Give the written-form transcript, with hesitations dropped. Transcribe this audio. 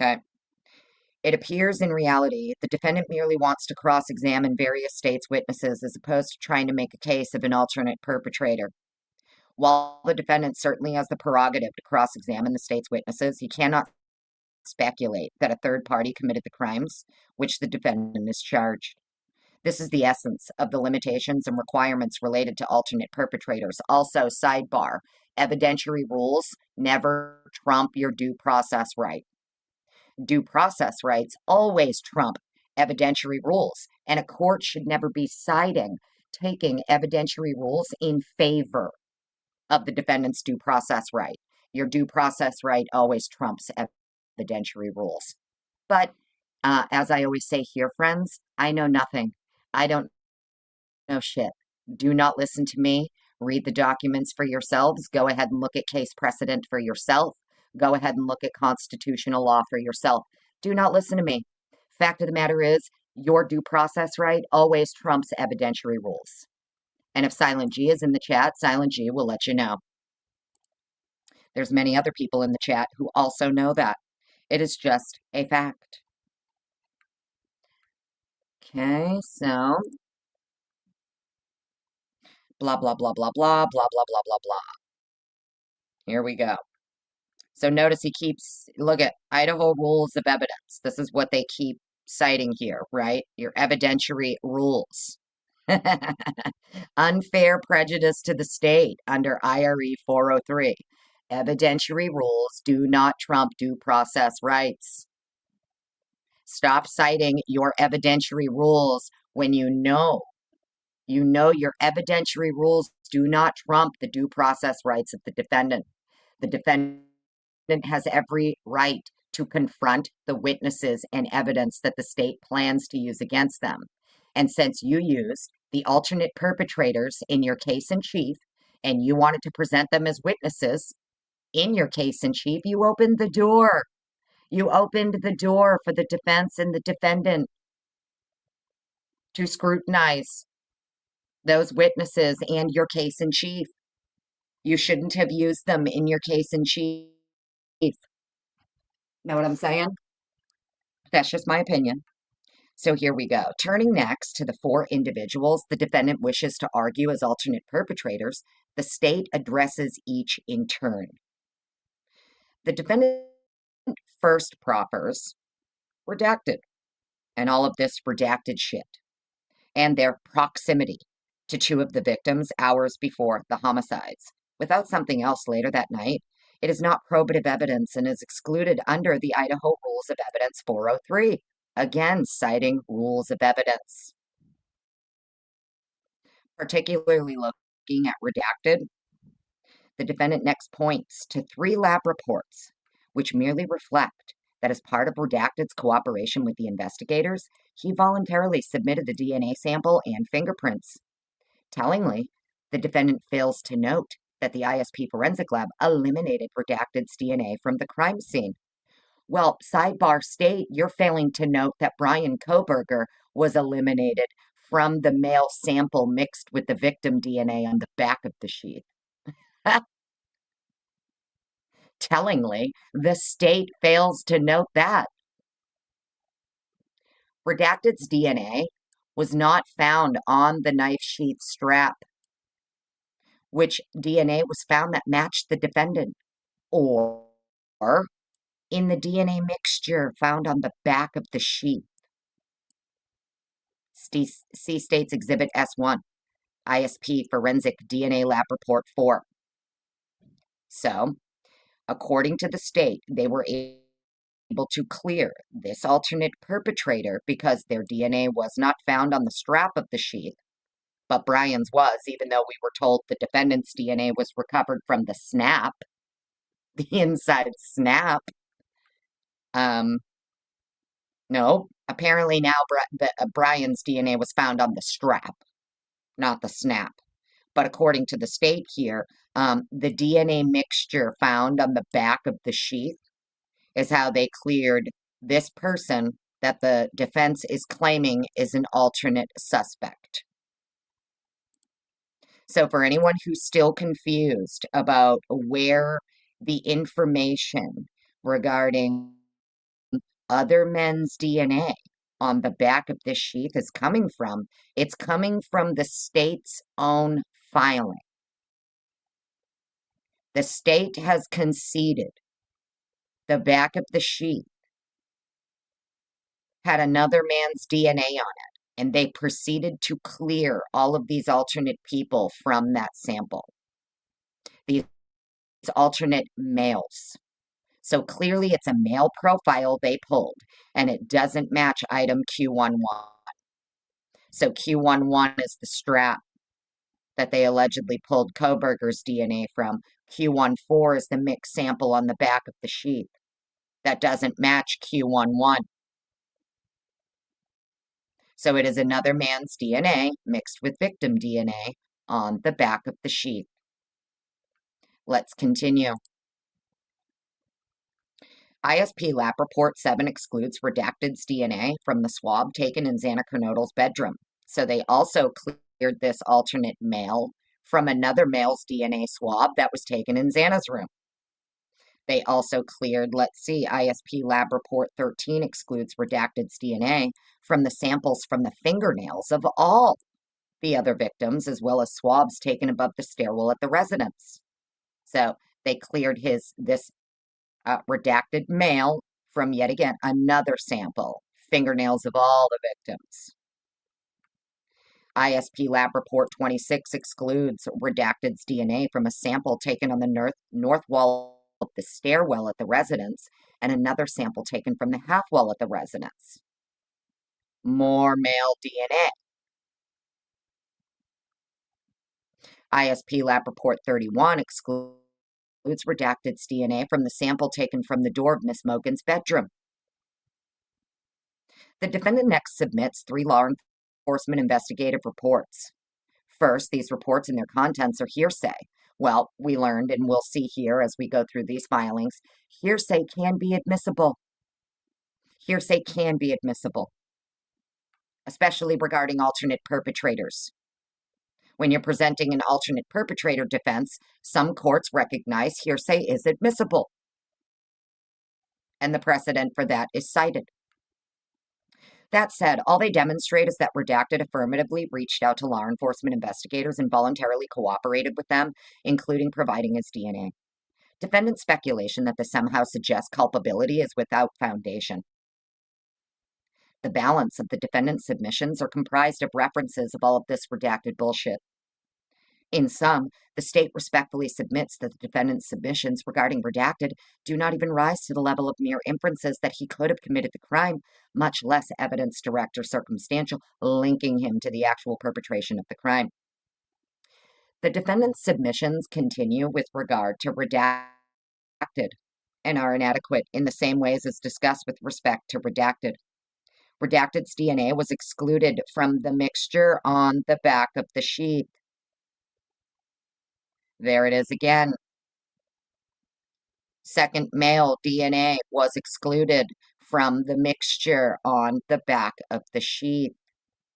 Okay. It appears in reality the defendant merely wants to cross-examine various states' witnesses as opposed to trying to make a case of an alternate perpetrator. While the defendant certainly has the prerogative to cross-examine the state's witnesses, he cannot speculate that a third party committed the crimes which the defendant is charged. This is the essence of the limitations and requirements related to alternate perpetrators. Also, sidebar, evidentiary rules never trump your due process right. Due process rights always trump evidentiary rules, and a court should never be taking evidentiary rules in favor of the defendant's due process right. Your due process right always trumps evidentiary rules. But as I always say here, friends, I know nothing. I don't know shit. Do not listen to me. Read the documents for yourselves. Go ahead and look at case precedent for yourself. Go ahead and look at constitutional law for yourself. Do not listen to me. Fact of the matter is, your due process right always trumps evidentiary rules. And if Silent G is in the chat, Silent G will let you know. There's many other people in the chat who also know that. It is just a fact. Okay, so blah, blah, blah, blah, blah, blah, blah, blah, blah, blah. Here we go. So notice he keeps, look at Idaho rules of evidence. This is what they keep citing here, right? Your evidentiary rules. Unfair prejudice to the state under IRE 403. Evidentiary rules do not trump due process rights. Stop citing your evidentiary rules when you know your evidentiary rules do not trump the due process rights of the defendant. The defendant has every right to confront the witnesses and evidence that the state plans to use against them. And since you used the alternate perpetrators in your case in chief, and you wanted to present them as witnesses in your case in chief, you opened the door. You opened the door for the defense and the defendant to scrutinize those witnesses and your case in chief. You shouldn't have used them in your case in chief. Know what I'm saying? That's just my opinion. So here we go. Turning next to the four individuals the defendant wishes to argue as alternate perpetrators, the state addresses each in turn. The defendant first proffers redacted, and all of this redacted shit, and their proximity to two of the victims hours before the homicides. Without something else later that night, it is not probative evidence and is excluded under the Idaho Rules of Evidence 403. Again, citing rules of evidence. Particularly looking at redacted, the defendant next points to 3 lab reports, which merely reflect that as part of Redacted's cooperation with the investigators, he voluntarily submitted the DNA sample and fingerprints. Tellingly, the defendant fails to note that the ISP forensic lab eliminated Redacted's DNA from the crime scene. Well, sidebar state, you're failing to note that Brian Koberger was eliminated from the male sample mixed with the victim DNA on the back of the sheath. Tellingly, the state fails to note that. Redacted's DNA was not found on the knife sheath strap, which DNA was found that matched the defendant, or in the DNA mixture found on the back of the sheath. See States Exhibit S1, ISP Forensic DNA Lab Report 4. So, according to the state, they were able to clear this alternate perpetrator because their DNA was not found on the strap of the sheath, but Brian's was, even though we were told the defendant's DNA was recovered from the snap, the inside snap. No, apparently now Brian's DNA was found on the strap, not the snap. But according to the state here, the DNA mixture found on the back of the sheath is how they cleared this person that the defense is claiming is an alternate suspect. So for anyone who's still confused about where the information regarding other men's DNA on the back of this sheath is coming from? It's coming from the state's own filing. The state has conceded the back of the sheath had another man's DNA on it, and they proceeded to clear all of these alternate people from that sample. These alternate males. So clearly it's a male profile they pulled, and it doesn't match item Q11. So Q11 is the strap that they allegedly pulled Koberger's DNA from. Q14 is the mixed sample on the back of the sheath. That doesn't match Q11. So it is another man's DNA mixed with victim DNA on the back of the sheath. Let's continue. ISP lab report 7 excludes redacted's DNA from the swab taken in Xana Kernodle's bedroom. So they also cleared this alternate male from another male's DNA swab that was taken in Xana's room. They also cleared, let's see, ISP lab report 13 excludes redacted's DNA from the samples from the fingernails of all the other victims, as well as swabs taken above the stairwell at the residence. So they cleared this redacted male from, yet again, another sample, fingernails of all the victims. ISP lab report 26 excludes redacted's DNA from a sample taken on the north wall of the stairwell at the residence and another sample taken from the half wall at the residence. More male DNA. ISP lab report 31 excludes redacted's DNA from the sample taken from the door of Miss Mogan's bedroom. The defendant next submits 3 law enforcement investigative reports. First, these reports and their contents are hearsay. Well, we learned, and we'll see here as we go through these filings, hearsay can be admissible. Hearsay can be admissible, especially regarding alternate perpetrators. When you're presenting an alternate perpetrator defense, some courts recognize hearsay is admissible, and the precedent for that is cited. That said, all they demonstrate is that Redacted affirmatively reached out to law enforcement investigators and voluntarily cooperated with them, including providing his DNA. Defendant speculation that this somehow suggests culpability is without foundation. The balance of the defendant's submissions are comprised of references of all of this redacted bullshit. In sum, the state respectfully submits that the defendant's submissions regarding redacted do not even rise to the level of mere inferences that he could have committed the crime, much less evidence direct or circumstantial linking him to the actual perpetration of the crime. The defendant's submissions continue with regard to redacted and are inadequate in the same ways as discussed with respect to redacted. Redacted's DNA was excluded from the mixture on the back of the sheath. There it is again. Second male DNA was excluded from the mixture on the back of the sheath.